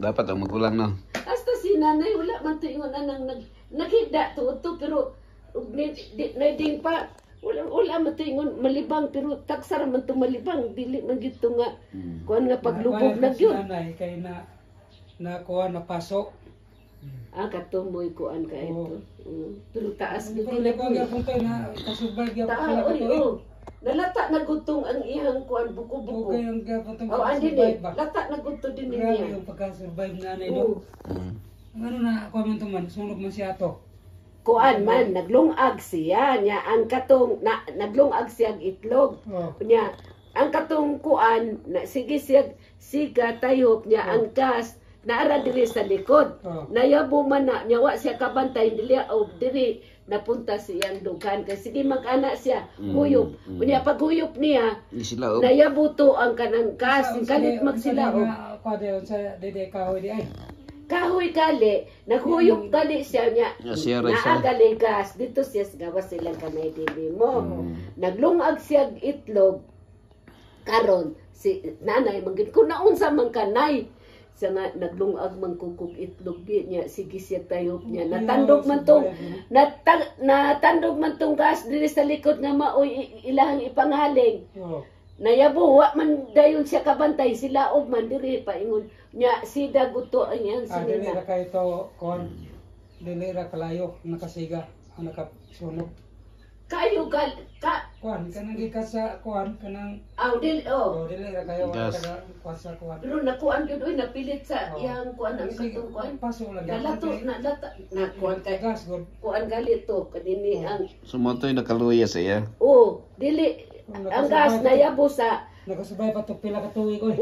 Dapat ang magulang, no? Hasta si nanay, wala man to ingon anang naghigda to pero nading pa, wala man to ingon malibang, pero taksara man to malibang, dili man gito nga, kuhan nga paglubog na yun. Nanay, kay na kuha na pasok. Katumoy kuhan ka ito. Pero taas Pero gito ko nga punto na kasubay gyud Taa, pala oy, ko. nalata na gutong ang iyang kuhan buko-buko. Okay ang gapon Andi ni, lata na guto din Grabe niya. yung pagka-survive na nanay do. Ano na kuha man to man, sunog man siya to. Kuan man, naglungag siya niya ang katong naglungag siya itlog. Niya ang katong kuan na sige siga tayop niya ang kas naara diri sa likod. Nayabo man na niya wa siya kabantay dili o diri napunta siyang dugan kay sige mag-ana siya huyop. Kunya pag huyop niya nayabo to ang kanang kas kalit magsilaog. Kuha dayon sa dede kahoy di ay. Kahoy gali, naghuyop gali siya niya. Naagali gas, dito siya gawas silang kanay dili mo. Naglungag siya itlog. Karon si nanay mangin ko naunsa man kanay. Siya nga naglungag man kukog itlog niya, sige siya tayop niya. Natandog man tong natandog man tong gas dili sa likod nga maoy ilahang ipanghaling. Nayabo wa man dayon siya kabantay sila og man diri paingon nya sida guto ang yan Dili sinina. ra kay to kon dili ra kalayo nakasiga ang nakasunog. Kayo ka Kuan kanang gikas sa kuan kanang dili dili ra kayo taga kuan sa kuan. pero nakuan gyud oy napilit sa iyang kuan ang katong kuan. Paso lang Galato na lata na kuan kay gas god. kuan gali to kadini ang Sumotoy nakaluya siya. dili ang gas na yabo sa Nakasubay pa to pila ka tuig oy.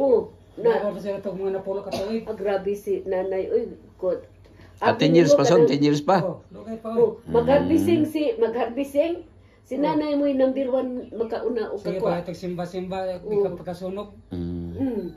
na Na sa to mga napulo ka tuig. grabe si nanay oy god. 10 years pa son, 10 years pa. Dugay pa oy. Magharbising si nanay mo yung number 1 makauna o Sige kakuha. ba, simba-simba, di ka pagkasunog.